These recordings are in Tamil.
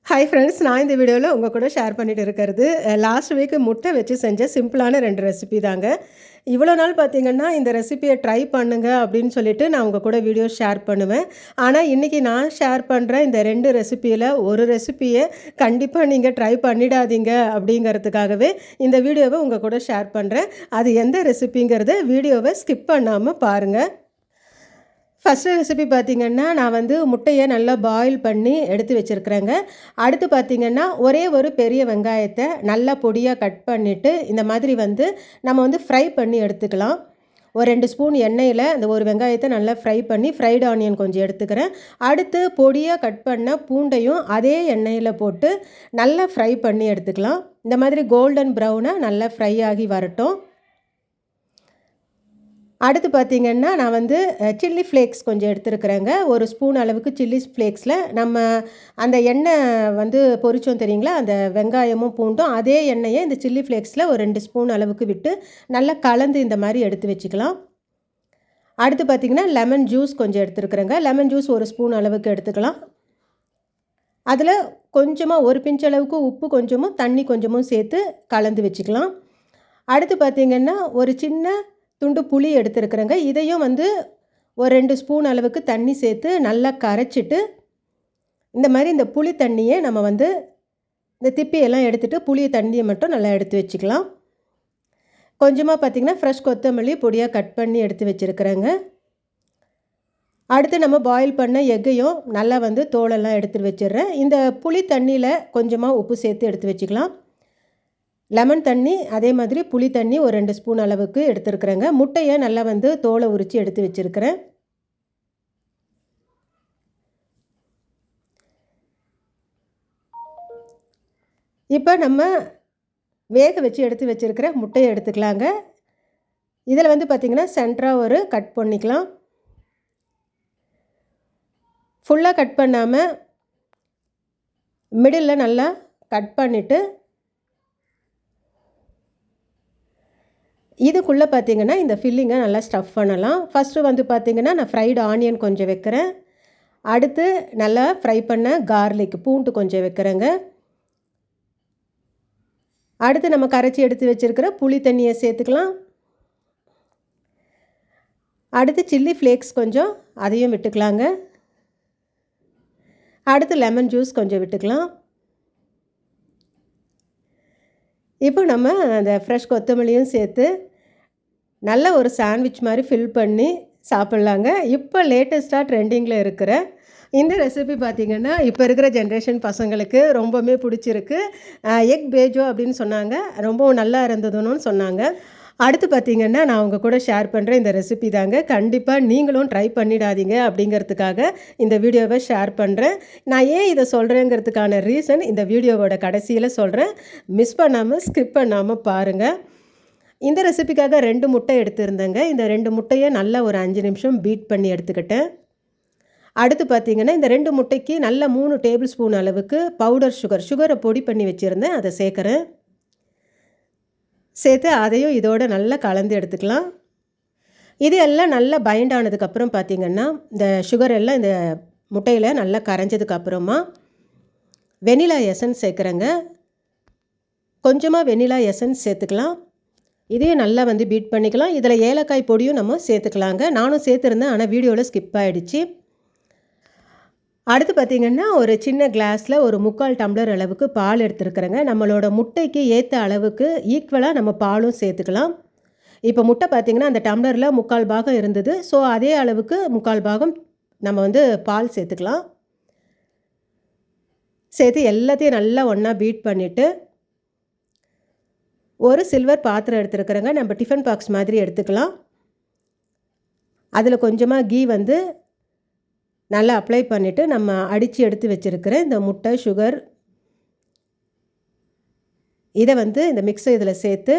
ஹாய் ஃப்ரெண்ட்ஸ், நான் இந்த வீடியோவில் உங்கள் கூட ஷேர் பண்ணிட்டு இருக்கிறது லாஸ்ட் வீக் முட்டை வச்சு செஞ்ச சிம்பிளான 2 ரெசிபி தாங்க. இவ்வளோ நாள் பார்த்தீங்கன்னா, இந்த ரெசிபியை ட்ரை பண்ணுங்க அப்படின்னு சொல்லிட்டு நான் உங்கள் கூட வீடியோ ஷேர் பண்ணுவேன். ஆனால் இன்றைக்கி நான் ஷேர் பண்ணுற இந்த 2 ரெசிபியில் ஒரு ரெசிபியை கண்டிப்பாக நீங்கள் ட்ரை பண்ணிடாதீங்க அப்படிங்கிறதுக்காகவே இந்த வீடியோவை உங்கள் கூட ஷேர் பண்ணுறேன். அது எந்த ரெசிபிங்கிறத வீடியோவை ஸ்கிப் பண்ணாமல் பாருங்கள். ஃபஸ்ட்டு ரெசிபி பார்த்திங்கன்னா, நான் முட்டையை நல்லா பாயில் பண்ணி எடுத்து வச்சுருக்கிறேங்க. அடுத்து பார்த்திங்கன்னா, ஒரே ஒரு பெரிய வெங்காயத்தை நல்லா பொடியாக கட் பண்ணிவிட்டு இந்த மாதிரி நம்ம ஃப்ரை பண்ணி எடுத்துக்கலாம். ஒரு 2 ஸ்பூன் எண்ணெயில் அந்த ஒரு வெங்காயத்தை நல்லா ஃப்ரை பண்ணி ஃப்ரைடு ஆனியன் கொஞ்சம் எடுத்துக்கிறேன். அடுத்து பொடியாக கட் பண்ண பூண்டையும் அதே எண்ணெயில் போட்டு நல்லா ஃப்ரை பண்ணி எடுத்துக்கலாம். இந்த மாதிரி கோல்டன் ப்ரௌனாக நல்லா ஃப்ரை ஆகி வரட்டும். அடுத்து பார்த்திங்கன்னா, நான் சில்லி ஃப்ளேக்ஸ் கொஞ்சம் எடுத்துருக்குறேங்க. ஒரு ஸ்பூன் அளவுக்கு சில்லி ஃப்ளேக்ஸில் நம்ம அந்த எண்ணெய் பொரிச்சோம் தெரியுங்களா, அந்த வெங்காயமும் பூண்டும் அதே எண்ணெயை இந்த சில்லி ஃப்ளேக்ஸில் ஒரு 2 ஸ்பூன் அளவுக்கு விட்டு நல்லா கலந்து இந்த மாதிரி எடுத்து வச்சுக்கலாம். அடுத்து பார்த்திங்கன்னா, லெமன் ஜூஸ் கொஞ்சம் எடுத்துருக்குறேங்க. லெமன் ஜூஸ் ஒரு ஸ்பூன் அளவுக்கு எடுத்துக்கலாம். அதில் கொஞ்சமாக ஒரு பிஞ்ச் அளவுக்கு உப்பு கொஞ்சமும் தண்ணி கொஞ்சமும் சேர்த்து கலந்து வச்சுக்கலாம். அடுத்து பார்த்திங்கன்னா, ஒரு சின்ன துண்டு புளி எடுத்துருக்குறேங்க. இதையும் ஒரு 2 ஸ்பூன் அளவுக்கு தண்ணி சேர்த்து நல்லா கரைச்சிட்டு இந்த மாதிரி இந்த புளி தண்ணியை நம்ம இந்த திப்பியெல்லாம் எடுத்துகிட்டு புளி தண்ணியை மட்டும் நல்லா எடுத்து வச்சுக்கலாம். கொஞ்சமாக பார்த்திங்கன்னா ஃப்ரெஷ் கொத்தமல்லி பொடியாக கட் பண்ணி எடுத்து வச்சுருக்குறேங்க. அடுத்து நம்ம பாயில் பண்ண எக்கையும் நல்லா தோலெல்லாம் எடுத்துகிட்டு வச்சிடுறேன். இந்த புளி தண்ணியில் கொஞ்சமாக உப்பு சேர்த்து எடுத்து வச்சுக்கலாம். லெமன் தண்ணி அதே மாதிரி புளி தண்ணி ஒரு 2 ஸ்பூன் அளவுக்கு எடுத்துருக்குறேங்க. முட்டையை நல்லா தோலை உரித்து எடுத்து வச்சுருக்கிறேன். இப்போ நம்ம வேக வச்சு எடுத்து வச்சுருக்கிற முட்டையை எடுத்துக்கலாங்க. இதில் பார்த்திங்கன்னா சென்டராக ஒரு கட் பண்ணிக்கலாம். ஃபுல்லாக கட் பண்ணாமல் மிடில் நல்லா கட் பண்ணிவிட்டு இதுக்குள்ளே பார்த்திங்கன்னா இந்த ஃபில்லிங்கை நல்லா ஸ்டஃப் பண்ணலாம். ஃபஸ்ட்டு பார்த்திங்கன்னா நான் ஃப்ரைடு ஆனியன் கொஞ்சம் வைக்கிறேன். அடுத்து நல்லா ஃப்ரை பண்ண கார்லிக் பூண்டு கொஞ்சம் வைக்கிறேங்க. அடுத்து நம்ம கரைச்சி எடுத்து வச்சுருக்கிற புளி தண்ணியை சேர்த்துக்கலாம். அடுத்து சில்லி ஃப்ளேக்ஸ் கொஞ்சம் அதையும் விட்டுக்கலாங்க. அடுத்து லெமன் ஜூஸ் கொஞ்சம் விட்டுக்கலாம். இப்போ நம்ம அந்த ஃப்ரெஷ் கொத்தமல்லியும் சேர்த்து நல்ல ஒரு சாண்ட்விச் மாதிரி ஃபில் பண்ணி சாப்பிட்லாங்க. இப்போ லேட்டஸ்ட்டாக ட்ரெண்டிங்கில் இருக்கிற இந்த ரெசிபி பார்த்திங்கன்னா, இப்போ இருக்கிற ஜென்ரேஷன் பசங்களுக்கு ரொம்பவுமே பிடிச்சிருக்கு. எக் பேஜோ அப்படின்னு சொன்னாங்க, ரொம்பவும் நல்லா இருந்ததுன்னு சொன்னாங்க. அடுத்து பார்த்திங்கன்னா, நான் உங்கள் கூட ஷேர் பண்ணுற இந்த ரெசிபி தாங்க. கண்டிப்பாக நீங்களும் ட்ரை பண்ணிடாதீங்க அப்படிங்கிறதுக்காக இந்த வீடியோவை ஷேர் பண்ணுறேன். நான் ஏன் இதை சொல்கிறேங்கிறதுக்கான ரீசன் இந்த வீடியோவோட கடைசியில் சொல்கிறேன். மிஸ் பண்ணாமல் ஸ்கிப் பண்ணாமல் பாருங்கள். இந்த ரெசிபிக்காக 2 முட்டை எடுத்துருந்தேங்க. இந்த 2 முட்டையை நல்லா ஒரு 5 நிமிஷம் பீட் பண்ணி எடுத்துக்கிட்டேன். அடுத்து பார்த்திங்கன்னா, இந்த 2 முட்டைக்கு நல்லா 3 டேபிள் ஸ்பூன் அளவுக்கு பவுடர் சுகரை பொடி பண்ணி வச்சுருந்தேன், அதை சேர்க்குறேன். சேர்த்து அதையும் இதோடு நல்லா கலந்து எடுத்துக்கலாம். இது எல்லாம் நல்லா பைண்ட் ஆனதுக்கப்புறம் பார்த்திங்கன்னா, இந்த சுகர் எல்லாம் இந்த முட்டையில் நல்லா கரைஞ்சதுக்கப்புறமா வெனிலா எசன்ஸ் சேர்க்குறேங்க. கொஞ்சமாக வெனிலா எசன்ஸ் சேர்த்துக்கலாம். இதையும் நல்லா பீட் பண்ணிக்கலாம். இதில் ஏலக்காய் பொடியும் நம்ம சேர்த்துக்கலாங்க. நானும் சேர்த்துருந்தேன், ஆனால் வீடியோவில் ஸ்கிப் ஆகிடுச்சு. அடுத்து பார்த்திங்கன்னா, ஒரு சின்ன கிளாஸில் ஒரு 3/4 டம்ளர் அளவுக்கு பால் எடுத்துருக்குறேங்க. நம்மளோட முட்டைக்கு ஏற்ற அளவுக்கு ஈக்குவலாக நம்ம பாலும் சேர்த்துக்கலாம். இப்போ முட்டை பார்த்திங்கன்னா அந்த டம்ளரில் 3/4 பாகம் இருந்தது. ஸோ அதே அளவுக்கு 3/4 பாகம் நம்ம பால் சேர்த்துக்கலாம். சேர்த்து எல்லாத்தையும் நல்லா ஒன்றா பீட் பண்ணிவிட்டு ஒரு சில்வர் பாத்திரம் எடுத்துருக்குறேங்க. நம்ம டிஃபன் பாக்ஸ் மாதிரி எடுத்துக்கலாம். அதில் கொஞ்சமாக கீ நல்லா அப்ளை பண்ணிவிட்டு நம்ம அடித்து எடுத்து வச்சுருக்கிற இந்த முட்டை சுகர் இதை இந்த மிக்ஸை இதில் சேர்த்து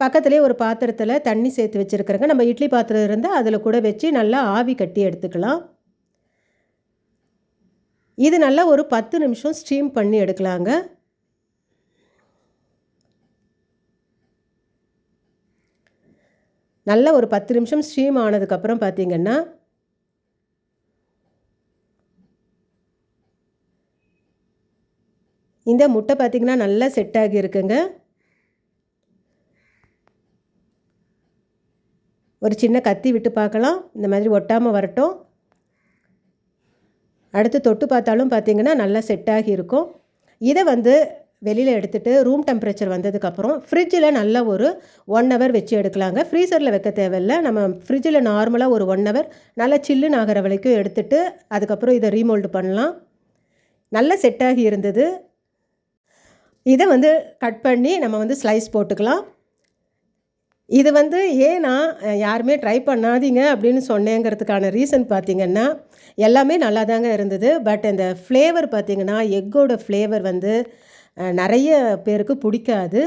பக்கத்துலேயே ஒரு பாத்திரத்தில் தண்ணி சேர்த்து வச்சுருக்குறேங்க. நம்ம இட்லி பாத்திரம் இருந்தால் அதில் கூட வச்சு நல்லா ஆவி கட்டி எடுத்துக்கலாம். இது நல்லா ஒரு 10 நிமிஷம் ஸ்டீம் பண்ணி எடுக்கலாங்க. நல்லா ஒரு 10 நிமிஷம் ஸ்டீம் ஆனதுக்கப்புறம் பார்த்திங்கன்னா, இந்த முட்டை பார்த்திங்கன்னா நல்லா செட் ஆகி இருக்குங்க. ஒரு சின்ன கத்தி விட்டு பார்க்கலாம். இந்த மாதிரி ஒட்டாமல் வரட்டும். அடுத்து தொட்டு பார்த்தாலும் பார்த்திங்கன்னா நல்லா செட் ஆகி இருக்கும். இதை வெளியில் எடுத்துகிட்டு ரூம் டெம்பரேச்சர் வந்ததுக்கப்புறம் ஃப்ரிட்ஜில் நல்லா ஒரு 1 ஹவர் வச்சு எடுக்கலாங்க. ஃப்ரீசரில் வைக்க தேவையில்லை. நம்ம ஃப்ரிட்ஜில் நார்மலாக ஒரு 1 ஹவர் நல்லா சில்லுன்னு ஆகிற வரைக்கும் எடுத்துகிட்டு அதுக்கப்புறம் இதை ரீமோல்டு பண்ணலாம். நல்லா செட் ஆகி இருந்தது. இதை கட் பண்ணி நம்ம ஸ்லைஸ் போட்டுக்கலாம். இது ஏன்னா யாருமே ட்ரை பண்ணாதீங்க அப்படின்னு சொன்னேங்கிறதுக்கான ரீசன் பார்த்திங்கன்னா எல்லாமே நல்லா தாங்க இருந்தது. பட் அந்த ஃப்ளேவர் பார்த்திங்கன்னா எக்கோட ஃப்ளேவர் நிறைய பேருக்கு பிடிக்காது.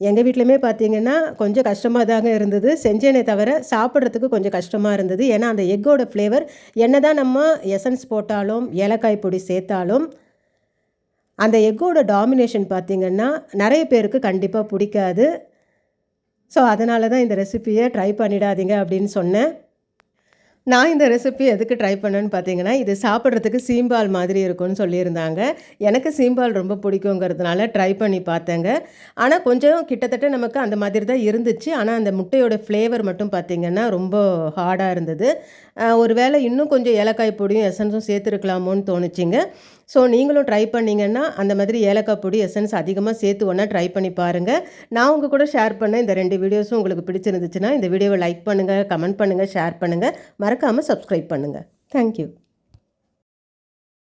எங்கள் வீட்லையுமே பார்த்திங்கன்னா கொஞ்சம் கஷ்டமாக தாங்க இருந்தது. செஞ்சேனே தவிர சாப்பிட்றதுக்கு கொஞ்சம் கஷ்டமாக இருந்தது. ஏன்னா அந்த எக்கோட ஃப்ளேவர் என்ன தான் நம்ம எசன்ஸ் போட்டாலும் ஏலக்காய் பொடி சேர்த்தாலும் அந்த எக்கோட டாமினேஷன் பார்த்திங்கன்னா நிறைய பேருக்கு கண்டிப்பாக பிடிக்காது. ஸோ அதனால தான் இந்த ரெசிப்பியை ட்ரை பண்ணிடாதீங்க அப்படின்னு சொன்னேன். நான் இந்த ரெசிபி எதுக்கு ட்ரை பண்ணேன்னு பார்த்தீங்கன்னா, இது சாப்பிட்றதுக்கு சீம்பால் மாதிரி இருக்கும்னு சொல்லியிருந்தாங்க. எனக்கு சீம்பால் ரொம்ப பிடிக்குங்கிறதுனால ட்ரை பண்ணி பார்த்தேங்க. ஆனால் கொஞ்சம் கிட்டத்தட்ட நமக்கு அந்த மாதிரி தான் இருந்துச்சு. ஆனால் அந்த முட்டையோட ஃப்ளேவர் மட்டும் பார்த்திங்கன்னா ரொம்ப ஹார்டாக இருந்தது. ஒரு வேளை இன்னும் கொஞ்சம் ஏலக்காய் பொடியும் எசன்ஸும் சேர்த்துருக்கலாமோன்னு தோணுச்சிங்க. ஸோ நீங்களும் ட்ரை பண்ணிங்கன்னா அந்த மாதிரி ஏலக்காய் பொடி எசன்ஸ் அதிகமாக சேர்த்து ஒன்றா ட்ரை பண்ணி பாருங்கள். நான் உங்கள் கூட ஷேர் பண்ண இந்த 2 வீடியோஸும் உங்களுக்கு பிடிச்சிருந்துச்சுன்னா இந்த வீடியோவை லைக் பண்ணுங்கள், கமெண்ட் பண்ணுங்கள், ஷேர் பண்ணுங்கள். மறக்காமல் சப்ஸ்கிரைப் பண்ணுங்கள். தேங்க்யூ.